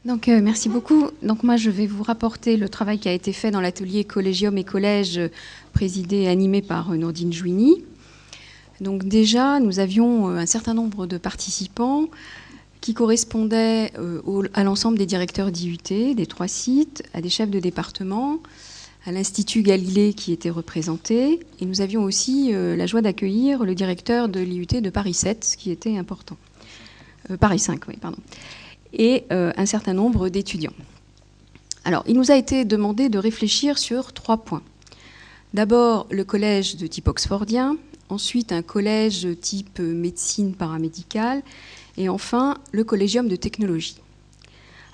Merci beaucoup. Donc, moi, je vais vous rapporter le travail qui a été fait dans l'atelier Collégium et Collège, présidé et animé par Nourdine Jouini. Donc, déjà, nous avions un certain nombre de participants qui correspondaient à l'ensemble des directeurs d'IUT, des 3 sites, à des chefs de département, à l'Institut Galilée qui était représenté. Et nous avions aussi la joie d'accueillir le directeur de l'IUT de Paris 7, ce qui était important. Paris 5, oui, pardon. Et un certain nombre d'étudiants. Alors, il nous a été demandé de réfléchir sur 3 points. D'abord, le collège de type oxfordien, ensuite un collège type médecine paramédicale, et enfin le collégium de technologie.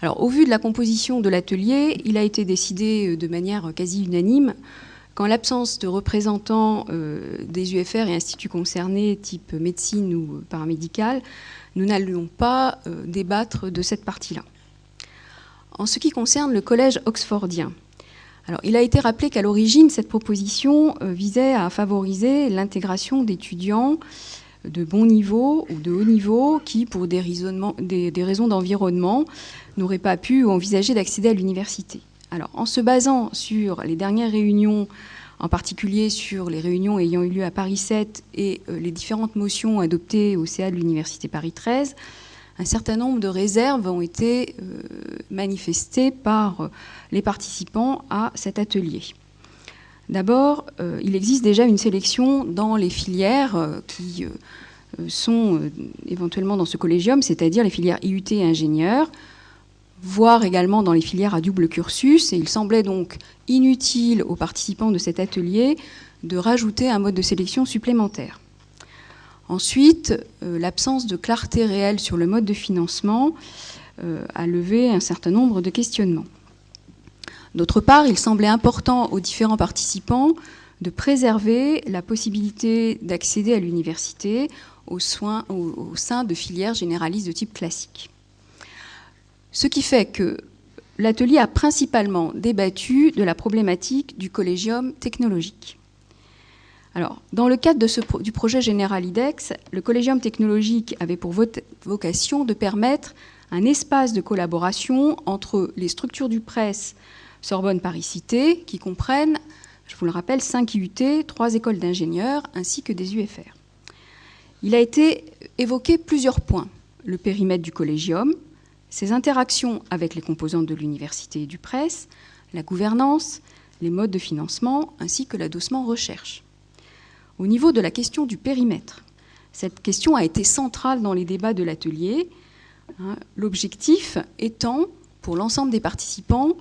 Alors, au vu de la composition de l'atelier, il a été décidé de manière quasi unanime qu'en l'absence de représentants des UFR et instituts concernés, type médecine ou paramédicale, nous n'allions pas débattre de cette partie-là. En ce qui concerne le collège oxfordien, alors, il a été rappelé qu'à l'origine, cette proposition visait à favoriser l'intégration d'étudiants de bon niveau ou de haut niveau qui, pour des raisons d'environnement, n'auraient pas pu envisager d'accéder à l'université. Alors, en se basant sur les dernières réunions, en particulier sur les réunions ayant eu lieu à Paris 7 et les différentes motions adoptées au CA de l'Université Paris 13, un certain nombre de réserves ont été manifestées par les participants à cet atelier. D'abord, il existe déjà une sélection dans les filières qui sont éventuellement dans ce collégium, c'est-à-dire les filières IUT et ingénieurs, voire également dans les filières à double cursus. Et il semblait donc inutile aux participants de cet atelier de rajouter un mode de sélection supplémentaire. Ensuite, l'absence de clarté réelle sur le mode de financement a levé un certain nombre de questionnements. D'autre part, il semblait important aux différents participants de préserver la possibilité d'accéder à l'université au sein de filières généralistes de type classique. Ce qui fait que l'atelier a principalement débattu de la problématique du collégium technologique. Alors, dans le cadre du projet Général IDEX, le collégium technologique avait pour vocation de permettre un espace de collaboration entre les structures du PRES Sorbonne Paris Cité, qui comprennent, je vous le rappelle, 5 IUT, 3 écoles d'ingénieurs, ainsi que des UFR. Il a été évoqué plusieurs points. Le périmètre du collégium, ses interactions avec les composantes de l'université et du PRES, la gouvernance, les modes de financement, ainsi que l'adossement recherche. Au niveau de la question du périmètre, cette question a été centrale dans les débats de l'atelier, l'objectif étant, pour l'ensemble des participants,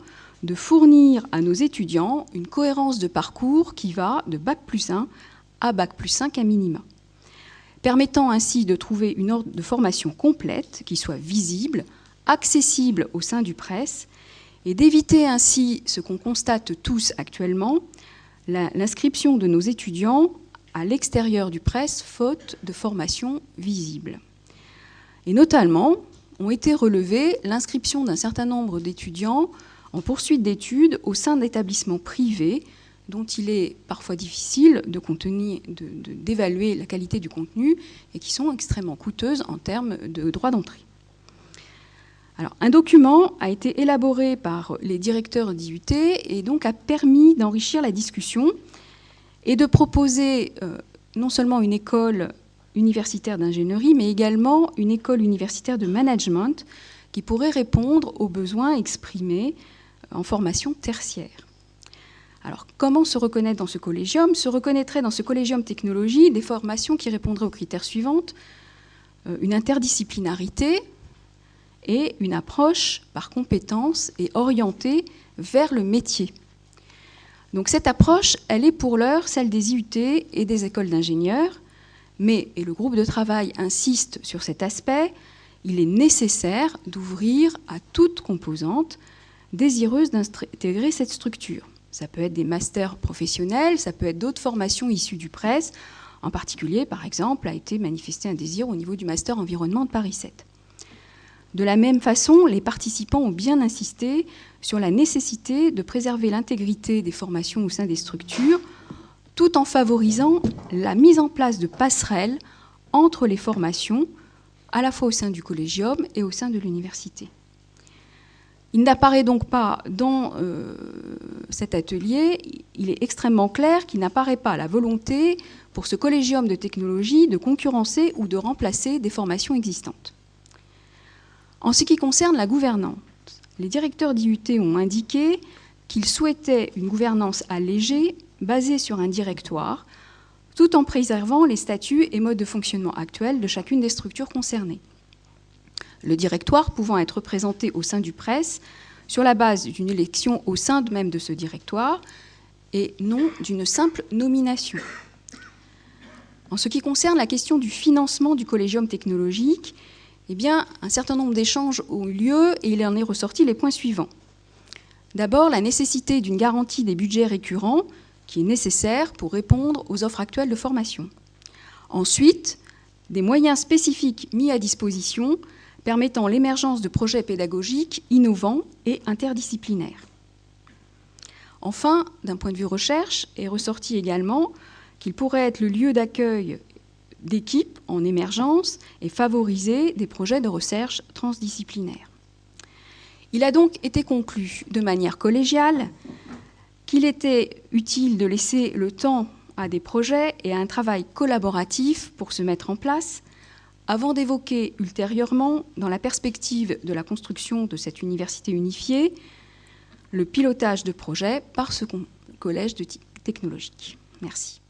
de fournir à nos étudiants une cohérence de parcours qui va de Bac+1 à Bac+5 à minima, permettant ainsi de trouver une ordre de formation complète qui soit visible, accessible au sein du PRES, et d'éviter ainsi ce qu'on constate tous actuellement, l'inscription de nos étudiants à l'extérieur du PRES, faute de formation visible. Et notamment, ont été relevées l'inscription d'un certain nombre d'étudiants en poursuite d'études au sein d'établissements privés dont il est parfois difficile d'évaluer la qualité du contenu et qui sont extrêmement coûteuses en termes de droits d'entrée. Alors, un document a été élaboré par les directeurs d'IUT et donc a permis d'enrichir la discussion et de proposer non seulement une école universitaire d'ingénierie, mais également une école universitaire de management qui pourrait répondre aux besoins exprimés en formation tertiaire. Alors, comment se reconnaître dans ce collégium ? Se reconnaîtraient dans ce collégium technologie des formations qui répondraient aux critères suivants, une interdisciplinarité et une approche par compétences et orientée vers le métier. Donc cette approche, elle est pour l'heure celle des IUT et des écoles d'ingénieurs, mais, et le groupe de travail insiste sur cet aspect, il est nécessaire d'ouvrir à toute composante désireuse d'intégrer cette structure. Ça peut être des masters professionnels, ça peut être d'autres formations issues du PRES. En particulier, par exemple, a été manifesté un désir au niveau du master environnement de Paris 7. De la même façon, les participants ont bien insisté sur la nécessité de préserver l'intégrité des formations au sein des structures, tout en favorisant la mise en place de passerelles entre les formations, à la fois au sein du collégium et au sein de l'université. Il n'apparaît donc pas dans cet atelier, il est extrêmement clair qu'il n'apparaît pas la volonté pour ce collégium de technologie de concurrencer ou de remplacer des formations existantes. En ce qui concerne la gouvernance, les directeurs d'IUT ont indiqué qu'ils souhaitaient une gouvernance allégée, basée sur un directoire, tout en préservant les statuts et modes de fonctionnement actuels de chacune des structures concernées. Le directoire pouvant être présenté au sein du PRES sur la base d'une élection au sein même de ce directoire et non d'une simple nomination. En ce qui concerne la question du financement du collégium technologique, eh bien, un certain nombre d'échanges ont eu lieu et il en est ressorti les points suivants. D'abord, la nécessité d'une garantie des budgets récurrents qui est nécessaire pour répondre aux offres actuelles de formation. Ensuite, des moyens spécifiques mis à disposition permettant l'émergence de projets pédagogiques innovants et interdisciplinaires. Enfin, d'un point de vue recherche, est ressorti également qu'il pourrait être le lieu d'accueil d'équipes en émergence et favoriser des projets de recherche transdisciplinaires. Il a donc été conclu de manière collégiale qu'il était utile de laisser le temps à des projets et à un travail collaboratif pour se mettre en place, avant d'évoquer ultérieurement, dans la perspective de la construction de cette université unifiée, le pilotage de projets par ce collège de type technologique. Merci.